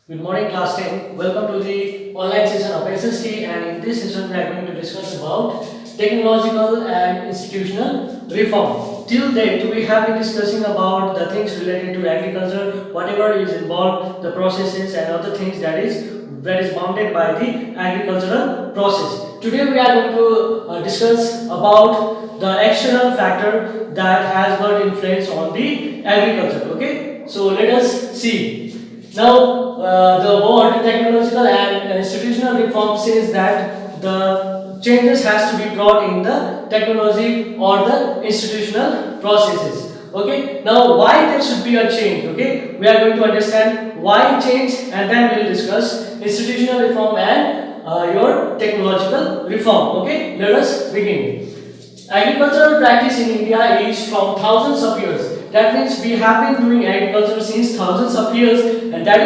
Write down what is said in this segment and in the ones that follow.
Good morning, class 10. Welcome to the online session of SST, and in this session we are going to discuss about technological and institutional reform. Till date we have been discussing about the things related to agriculture, whatever is involved, the processes and other things that is bounded by the agricultural process. Today we are going to discuss about the external factor that has got influence on the agriculture. Okay, so let us see. Now, the word technological and institutional reform says that the changes has to be brought in the technology or the institutional processes. Okay. Now, why there should be a change? Okay. We are going to understand why change, and then we will discuss institutional reform and your technological reform. Okay. Let us begin. Agricultural practice in India is from thousands of years. That means we have been doing agriculture since thousands of years, and that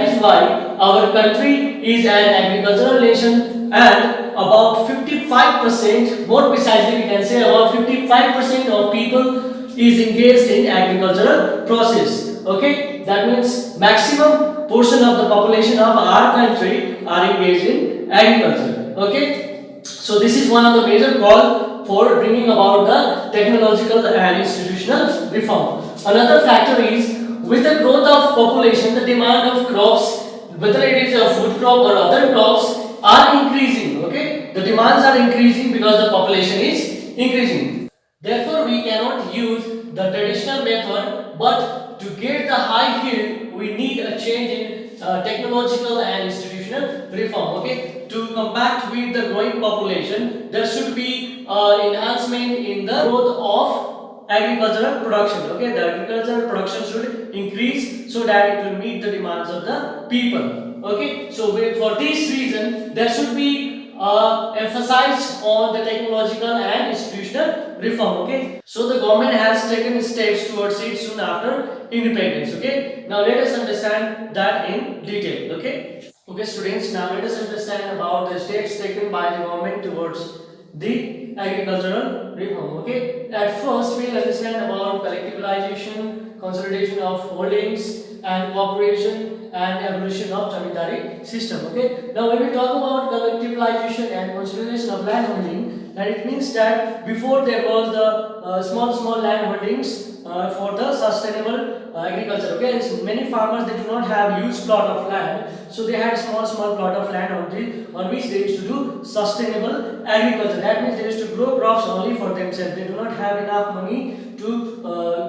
is why our country is an agricultural nation, and about 55%, more precisely we can say about 55% of people is engaged in agricultural process. Okay, that means maximum portion of the population of our country are engaged in agriculture. Okay, so this is one of the major call for bringing about the technological and institutional reform. Another factor is, with the growth of population, the demand of crops, whether it is a food crop or other crops, are increasing. Okay, the demands are increasing because the population is increasing. Therefore, we cannot use the traditional method, but to get the high yield, we need a change in technological and institutional reform. Okay, to combat with the growing population, there should be enhancement in the growth of agricultural production. Okay, the agricultural production should increase so that it will meet the demands of the people. Okay, so for this reason, there should be emphasize on the technological and institutional reform. Okay, so the government has taken steps towards it soon after independence. Okay, now let us understand that in detail. Okay, students, now let us understand about the steps taken by the government towards the agricultural reform. Okay, at first we'll understand about collectivization, consolidation of holdings, and cooperation and evolution of zamindari system. Okay, now when we talk about collectivization and consolidation of land holding, that it means that before there was the small land holdings for the sustainable agriculture. Okay, so many farmers, they do not have huge plot of land, so they had small plot of land on which they used to do sustainable agriculture. That means they used to grow crops only for themselves. They do not have enough money to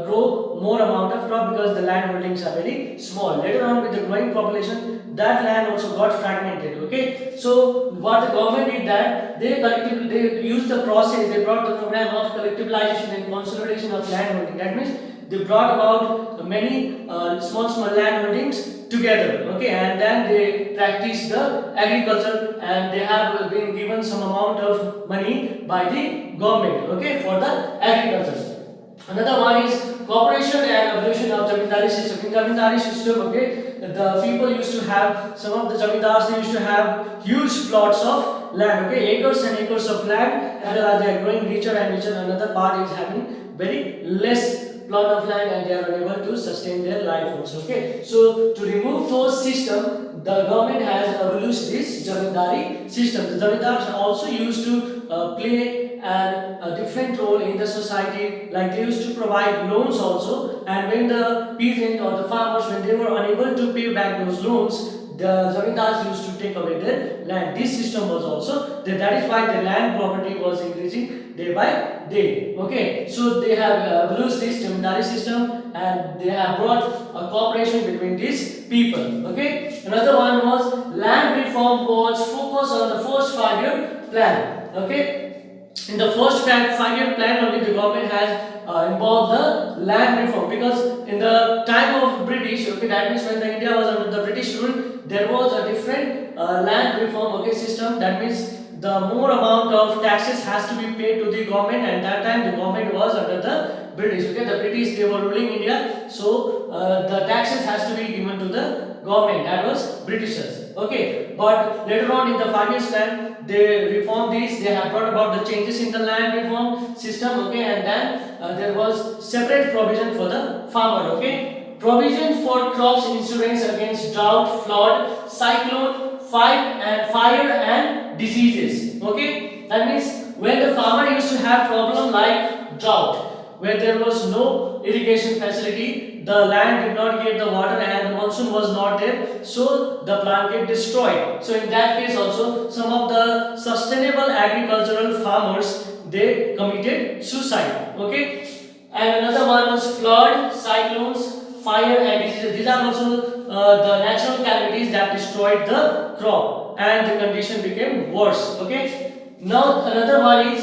grow more amount of crop because the land holdings are very small. Later on, with the growing population, that land also got fragmented. Okay, so what the government did, that they used the process, they brought the program of collectivization and consolidation of land holding. That means they brought about many small land holdings together. Okay, and then they practice the agriculture, and they have been given some amount of money by the government. Okay, for the agriculture. Another one is cooperation and evolution of zamindari system. In zamindari system, okay, the people used to have, some of the zamindars, they used to have huge plots of land. Okay, acres and acres of land, and they are growing richer and richer. Another part is having very less plot of land, and they are unable to sustain their life also. Okay, so to remove those system, the government has abolished this zamindari system. The zamindars also used to play a different role in the society, like they used to provide loans also, and when the peasant or the farmers, when they were unable to pay back those loans, the zamindars used to take away their land. This system was also there. That is why the land property was increasing day by day. Okay, so they have abolished this zamindari system, and they have brought a cooperation between these people. Okay, another one was land reform was focused on the first 5-year plan. Okay, in the first 5-year plan, only the government has involved the land reform, because in the time of British, okay, that means when the India was under the British rule, there was a different land reform, okay, system. That means the more amount of taxes has to be paid to the government, and that time the government was under the British. Okay, the British, they were ruling India, so the taxes has to be given to the government, that was Britishers. Okay, but later on in the 5 years plan, they reformed this. They have brought about the changes in the land reform system. Okay, and then there was separate provision for the farmer. Okay, provision for crops insurance against drought, flood, cyclone, fire and diseases. Okay, that means when the farmer used to have problem like drought, where there was no irrigation facility, the land did not get the water and the monsoon was not there, so the plant get destroyed. So in that case also some of the sustainable agricultural farmers, they committed suicide. Okay, and another one was flood, cyclones, fire and diseases. These are also the natural calamities that destroyed the crop and the condition became worse. Okay. Now another one is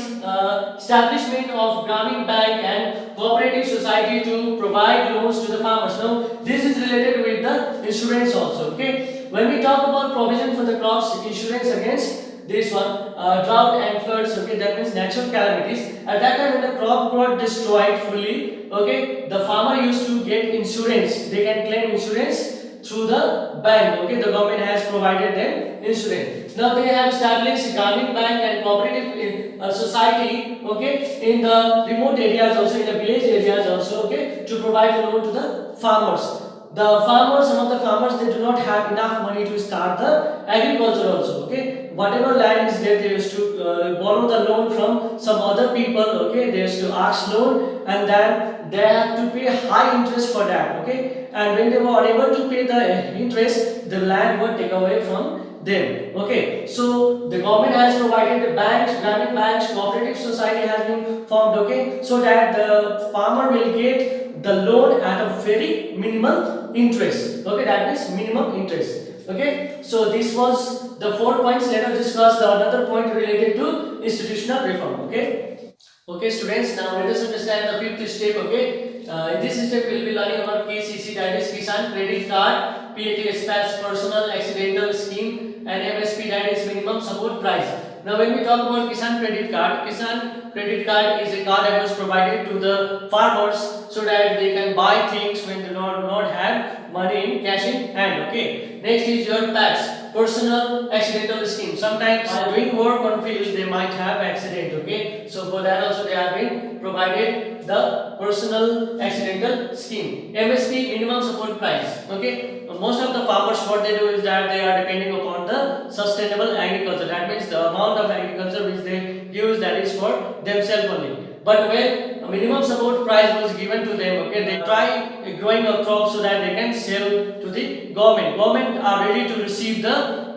establishment of Gramin Bank and cooperative society to provide loans to the farmers. Now this is related with the insurance also. Okay. When we talk about provision for the crops insurance against this one drought and floods, okay, that means natural calamities. At that time when the crop got destroyed fully, okay, the farmer used to get insurance. They can claim insurance through the bank. Okay, the government has provided them insurance. Now they have established Gramin Bank and cooperative society, okay, in the remote areas also, in the village areas also, okay, to provide a loan to the farmers. The farmers, some of the farmers, they do not have enough money to start the agriculture also. Okay, whatever land is there, they used to borrow the loan from some other people. Okay, they used to ask loan and then they have to pay high interest for that. Okay, and when they were unable to pay the interest, the land was taken away from them. Okay, so the government has provided the banks, Gramin banks, cooperative society has been formed. Okay, so that the farmer will get the loan at a very minimal interest. Okay, that means minimum interest. Okay, so this was the 4 points. Let us discuss the another point related to institutional reform. Okay, okay students, now let us understand the fifth step. Okay, in this step we will be learning about KCC, that is Kisan Credit Card, PAT Express Personal Accidental Scheme, and MSP, that is Minimum Support Price. Now when we talk about Kisan Credit Card is a card that was provided to the farmers so that they can buy things when they do not have money in cash in hand. Okay. Next is your PAX, Personal Accidental Scheme. Sometimes while doing work on field they might have accident. Okay. So for that also they have been provided the Personal Accidental Scheme. MSP, Minimum Support Price. Okay. Most of the farmers, what they do is that they are depending upon the sustainable agriculture. That means the amount of agriculture which they use, that is for themselves only. But when a minimum support price was given to them, okay, they try growing a crop so that they can sell to the government. Government are ready to receive the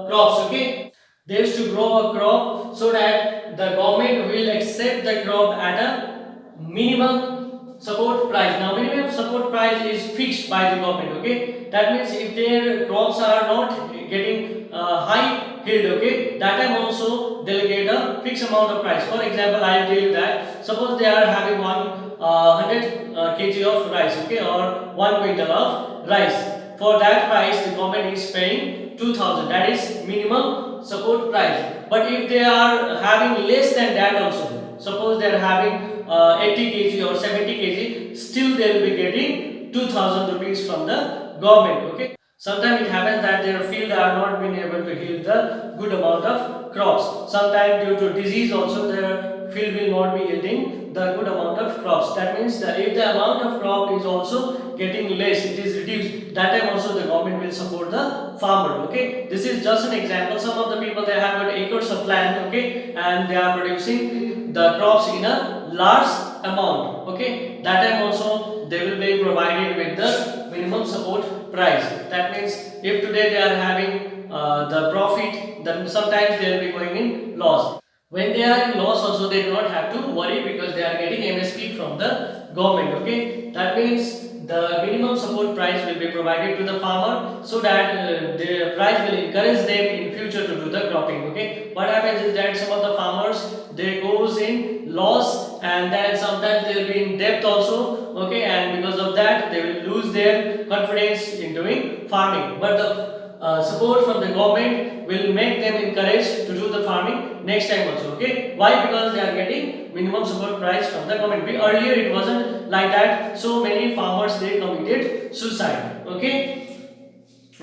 crops. Okay, they used to grow a crop so that the government will accept the crop at a minimum support price. Now minimum support price is fixed by the government. Okay, that means if their crops are not getting high yield, okay, that time also they will get a fixed amount of price. For example, I will tell you that suppose they are having 100 kg of rice, okay, or 1 quintal of rice. For that price the government is paying 2000, that is minimum support price. But if they are having less than that also, suppose they are having 80 kg or 70 kg, still they will be getting 2000 rupees from the government. Okay, sometimes it happens that their field are not being able to yield the good amount of crops. Sometimes due to disease also their field will not be yielding the good amount of crops. That means that if the amount of crop is also getting less, it is reduced, that time also the government will support the farmer. Okay, this is just an example. Some of the people, they have got acres of land, okay, and they are producing the crops in a large amount. Okay, that time also they will be provided with the minimum support price. That means if today they are having the profit, then sometimes they will be going in loss. When they are in loss also they do not have to worry because they are getting MSP from the government. Okay, that means the minimum support price will be provided to the farmer so that the price will encourage them in future to do the cropping. Okay, what happens is that some of the farmers, they goes in loss and then sometimes they will be in debt also. Okay, and because of that they will lose their confidence in doing farming. But the support from the government will make them encouraged to do the farming next time also. Okay, why? Because they are getting minimum support price from the government. Earlier it wasn't like that, so many farmers, they committed suicide. Okay,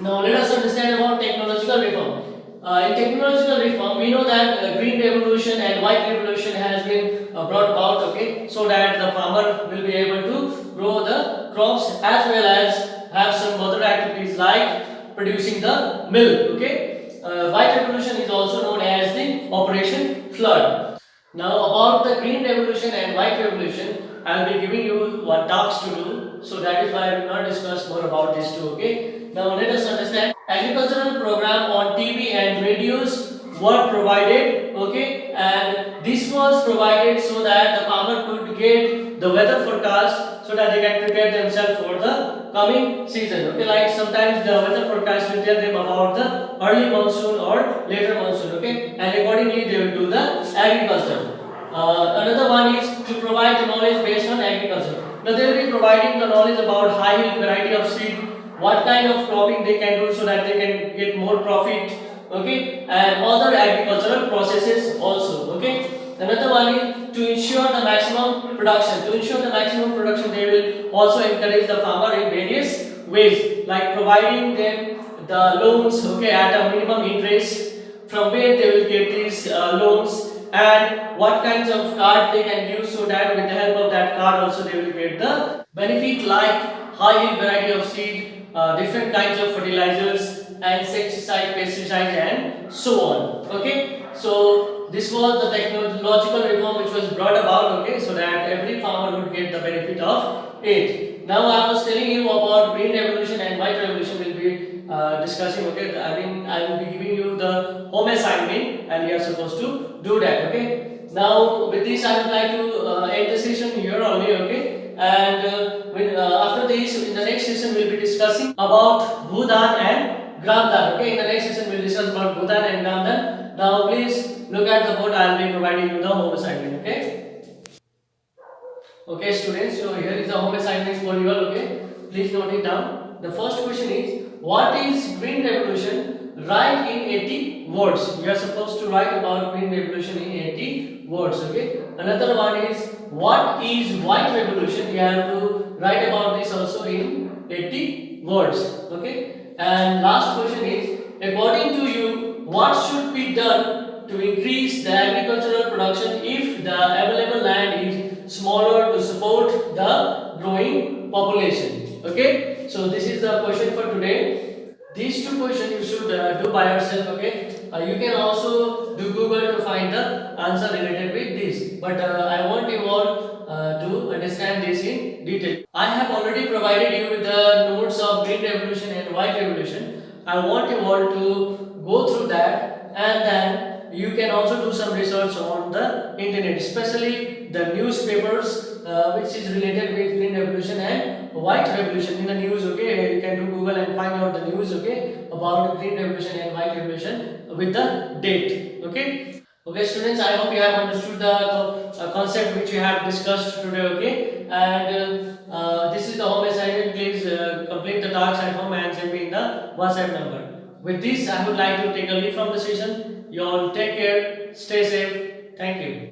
now let us understand about technological reform. In technological reform, we know that green revolution and white revolution has been brought about. Okay, so that the farmer will be able to grow the crops as well as have some other activities like producing the milk. Okay, white revolution is also known as the Operation Flood. Now about the green revolution and white revolution, I will be giving you what tasks to do. So that is why I will not discuss more about these two. Okay. Now let us understand. Agricultural program on TV and radios were provided. Okay, and this was provided so that the farmer could get the weather forecast so that they can prepare themselves for the coming season. Okay, like sometimes the weather forecast will tell them about the early monsoon or later monsoon. Okay, and accordingly they will do the agriculture. Another one is to provide the knowledge based on agriculture. Now they will be providing the knowledge about high yield variety of seed, what kind of cropping they can do so that they can get more profit. Okay, and other agricultural processes also. Okay. Another one is to ensure the maximum production. To ensure the maximum production, they will also encourage the farmer in various ways, like providing them the loans, okay, at a minimum interest, from where they will get these loans, and what kinds of card they can use so that with the help of that card also they will get the benefit like high yield variety of seed, different kinds of fertilizers, insecticide, pesticides, and so on. Okay, so this was the technological reform which was brought about. Okay, so that every farmer would get the benefit of it. Now I was telling you about green revolution and white revolution will be discussing. Okay, I will be giving you the home assignment and you are supposed to do that. Okay, now with this I would like to end the session here only. Okay, and after this in the next session we'll be discussing about Bhudan and Gramdan. Okay, in the next session we'll discuss about Bhutan and Gramdan. Now please look at the board. I will be providing you the home assignment. Okay. Okay, students. So here is the home assignment for you all. Okay. Please note it down. The first question is, what is green revolution? Write in 80 words. You are supposed to write about green revolution in 80 words. Okay. Another one is, what is white revolution? You have to write about this also in 80 words. Okay. And last question is, according to you, what should be done to increase the agricultural production if the available land is smaller to support the growing population? Okay, so this is the question for today. These two questions you should do by yourself. Okay, you can also do Google to find the answer related with this, but I want you all to understand this in detail. I have already provided you with the notes of green revolution and white revolution. I want you all to go through that, and then you can also do some research on the internet, especially the newspapers which is related with green revolution and white revolution in the news. Okay, you can do Google and find out the news. Okay, about green revolution and white revolution with the date. Okay. Okay, students, I hope you have understood the concept which we have discussed today. Okay, and this is the home assignment. Please complete the tasks at home and send me in the WhatsApp number. With this, I would like to take a leave from the session. You all take care, stay safe. Thank you.